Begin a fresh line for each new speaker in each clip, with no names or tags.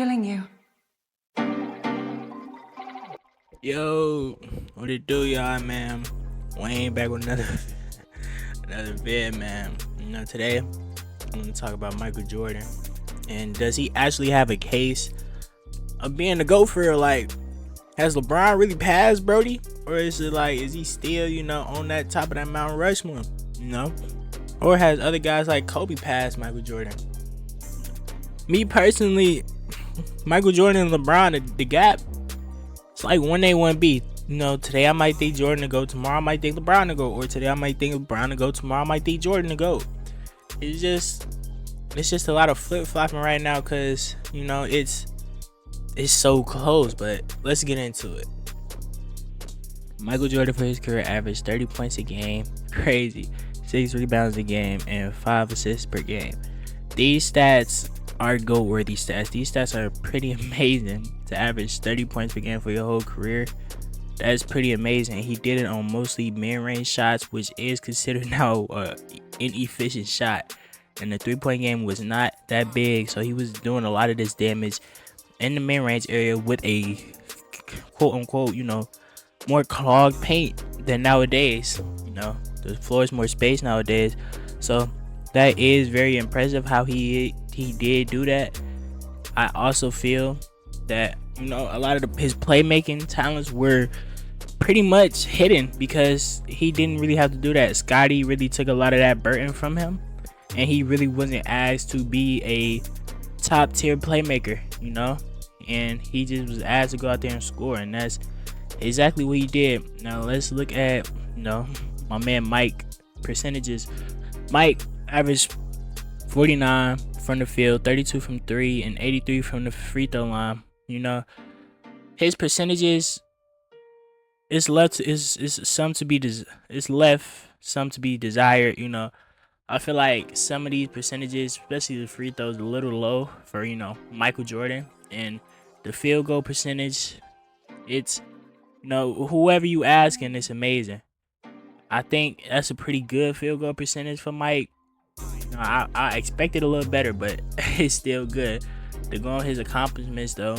killing you.
Yo, what it do, y'all, man? Wayne back with another vid, man. Today I'm gonna talk about Michael Jordan, and does he actually have a case of being the GOAT for real? Like, has LeBron really passed Brody, or is he still, on that top of that Mount Rushmore, or has other guys like Kobe passed Michael Jordan? Me personally, Michael Jordan and LeBron, the gap, it's like 1A, 1B. Today I might think Jordan to go, tomorrow I might think LeBron to go, or today I might think LeBron to go, tomorrow I might think Jordan to go. It's just a lot of flip-flopping right now, because it's so close. But let's get into it. Michael Jordan for his career averaged 30 points a game, crazy, 6 rebounds a game, and 5 assists per game. These stats are GOAT-worthy stats. These stats are pretty amazing. To average 30 points per game for your whole career, that's pretty amazing. He did it on mostly mid-range shots, which is considered now an inefficient shot. And the three-point game was not that big, so he was doing a lot of this damage in the mid-range area with a quote-unquote, more clogged paint than nowadays. The floor is more space nowadays, so that is very impressive how he did do that. I also feel that a lot of his playmaking talents were pretty much hidden because he didn't really have to do that. Scottie really took a lot of that burden from him, and he really wasn't asked to be a top tier playmaker, and he just was asked to go out there and score, and that's exactly what he did. Now let's look at my man Mike percentages. Mike averaged 49 from the field, 32 from 3, and 83 from the free throw line. His percentages is left some to be desired. I feel like some of these percentages, especially the free throws, a little low for Michael Jordan, and the field goal percentage, it's whoever you ask, and it's amazing. I think that's a pretty good field goal percentage for Mike. I expected a little better, but it's still good. To go on his accomplishments, though,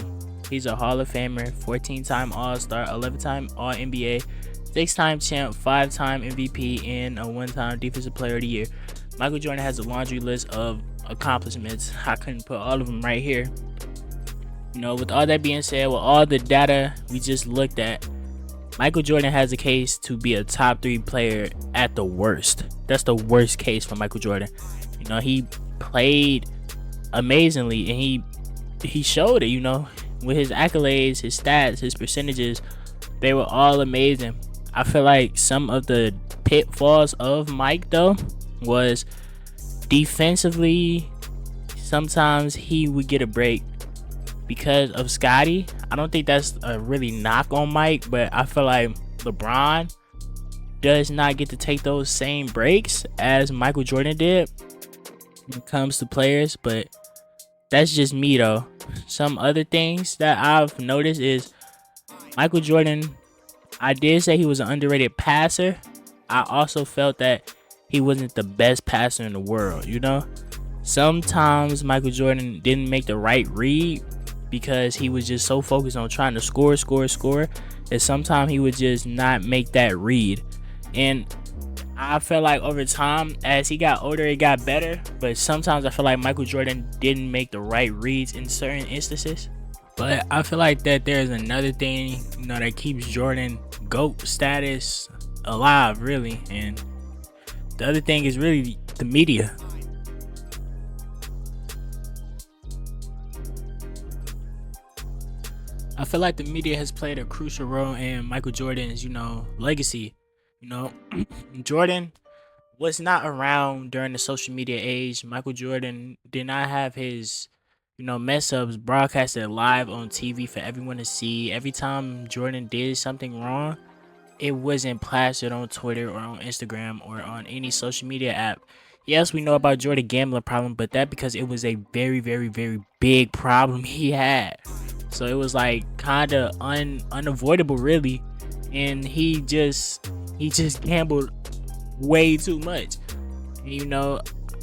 he's a Hall of Famer, 14-time All-Star, 11-time All-NBA, 6-time champ, 5-time MVP, and a 1-time Defensive Player of the Year. Michael Jordan has a laundry list of accomplishments. I couldn't put all of them right here. With all that being said, with all the data we just looked at, Michael Jordan has a case to be a top 3 player at the worst. That's the worst case for Michael Jordan. He played amazingly, and he showed it, with his accolades, his stats, his percentages, they were all amazing. I feel like some of the pitfalls of Mike, though, was defensively, sometimes he would get a break because of Scottie. I don't think that's a really knock on Mike, but I feel like LeBron does not get to take those same breaks as Michael Jordan did when it comes to players. But that's just me, though. Some other things that I've noticed is Michael Jordan, I did say he was an underrated passer. I also felt that he wasn't the best passer in the world. Sometimes Michael Jordan didn't make the right read because he was just so focused on trying to score, that sometimes he would just not make that read. And I feel like over time, as he got older, it got better. But sometimes I feel like Michael Jordan didn't make the right reads in certain instances. But I feel like that there's another thing, that keeps Jordan GOAT status alive, really. And the other thing is really the media. I feel like the media has played a crucial role in Michael Jordan's, legacy. Jordan was not around during the social media age. Michael Jordan did not have his, mess ups broadcasted live on TV for everyone to see. Every time Jordan did something wrong, it wasn't plastered on Twitter or on Instagram or on any social media app. Yes, we know about Jordan gambling problem, but that because it was a very, very, very big problem he had. So it was like kind of unavoidable, really. And he just gambled way too much.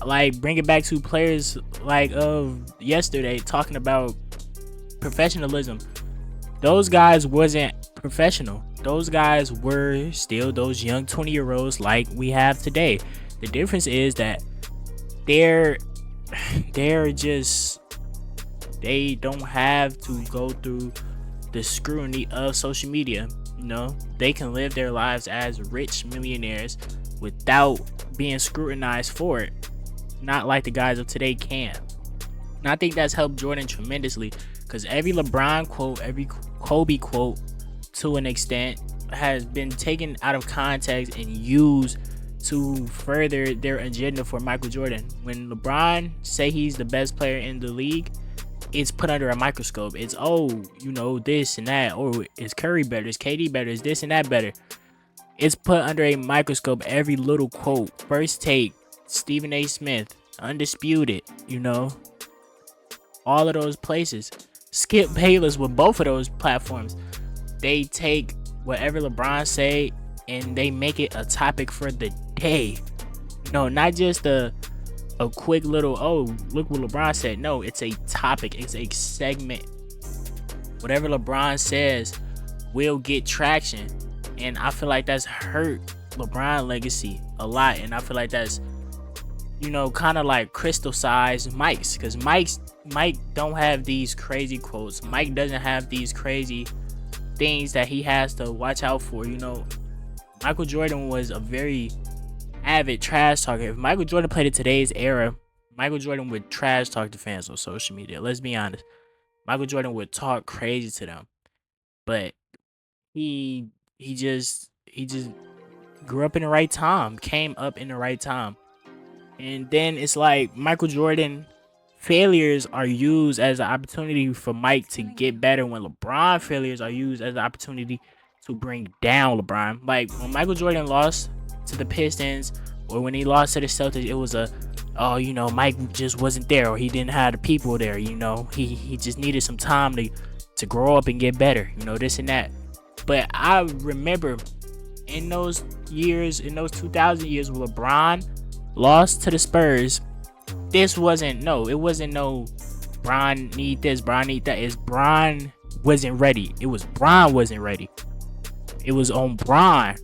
Like bring it back to players like of yesterday, talking about professionalism. Those guys wasn't professional. Those guys were still those young 20-year-olds like we have today. The difference is that they're just, they don't have to go through the scrutiny of social media. You know, they can live their lives as rich millionaires without being scrutinized for it, not like the guys of today can. And I think that's helped Jordan tremendously, because every LeBron quote, every Kobe quote to an extent has been taken out of context and used to further their agenda for Michael Jordan. When LeBron say he's the best player in the league, it's put under a microscope. It's, oh, you know, this and that. Oh, is Curry better? Is KD better? Is this and that better? It's put under a microscope. Every little quote. First Take, Stephen A. Smith, Undisputed, you know, all of those places. Skip Bayless with both of those platforms. They take whatever LeBron say and they make it a topic for the day. No, not just a quick little, oh, look what LeBron said. No, it's a topic. It's a segment. Whatever LeBron says will get traction. And I feel like that's hurt LeBron legacy a lot. And I feel like that's, you know, kind of like crystal-sized Mike's. Because Mike don't have these crazy quotes. Mike doesn't have these crazy things that he has to watch out for. You know, Michael Jordan was a very avid trash talker. If Michael Jordan played in today's era, Michael Jordan would trash talk to fans on social media. Let's be honest. Michael Jordan would talk crazy to them. But he just grew up in the right time, came up in the right time. And then it's like Michael Jordan failures are used as an opportunity for Mike to get better, when LeBron failures are used as an opportunity to bring down LeBron. Like when Michael Jordan lost to the Pistons, or when he lost to the Celtics, it was oh, you know, Mike just wasn't there, or he didn't have the people there, you know, he just needed some time to grow up and get better, you know, this and that. But I remember in those years, in those 2000 years, when LeBron lost to the Spurs, it wasn't no Bron need this, Bron need that. It's Bron wasn't ready. It was Bron wasn't ready. It was on Bron.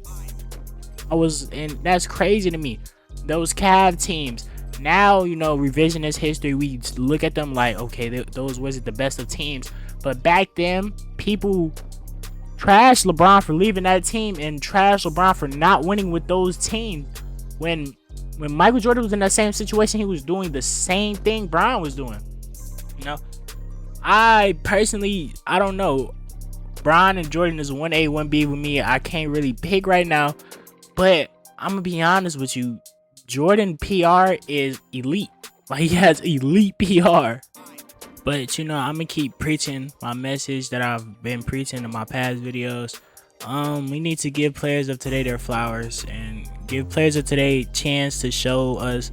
And that's crazy to me. Those Cavs teams, now, you know, revisionist history, we look at them like, okay, those wasn't the best of teams. But back then, people trashed LeBron for leaving that team and trashed LeBron for not winning with those teams. When Michael Jordan was in that same situation, he was doing the same thing Bron was doing. You know, I personally, I don't know. Bron and Jordan is 1A, 1B with me. I can't really pick right now. But I'm going to be honest with you. Jordan PR is elite. Like, he has elite PR. But, you know, I'm going to keep preaching my message that I've been preaching in my past videos. We need to give players of today their flowers, and give players of today a chance to show us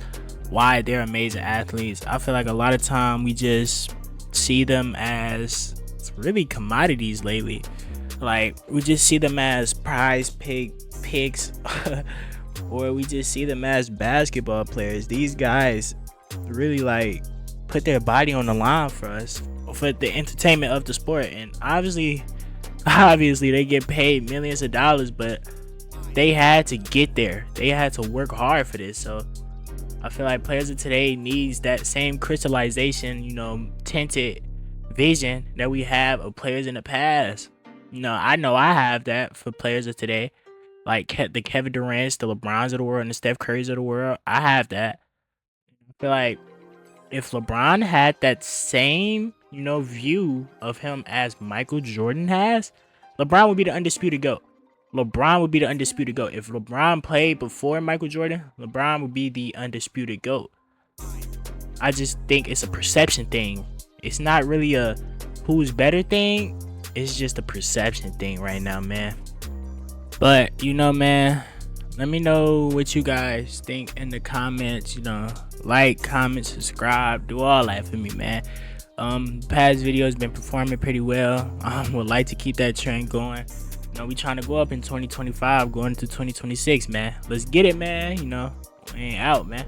why they're amazing athletes. I feel like a lot of time we just see them as really commodities lately. Like, we just see them as prize picks or we just see them as basketball players. These guys really like put their body on the line for us, for the entertainment of the sport. And obviously they get paid millions of dollars, but they had to get there. They had to work hard for this. So I feel like players of today needs that same crystallization, you know, tinted vision that we have of players in the past. You know I have that for players of today, like the Kevin Durant's, the LeBrons of the world, and the Steph Curry's of the world. I have that. I feel like if LeBron had that same, you know, view of him as Michael Jordan has, LeBron would be the undisputed GOAT. LeBron would be the undisputed GOAT. If LeBron played before Michael Jordan, LeBron would be the undisputed GOAT. I just think it's a perception thing. It's not really a who's better thing. It's just a perception thing right now, man. But, you know, man, let me know what you guys think in the comments. You know, like, comment, subscribe, do all that for me, man. Past videos been performing pretty well. Would like to keep that trend going. You know, we trying to go up in 2025, going into 2026, man. Let's get it, man. You know, we ain't out, man.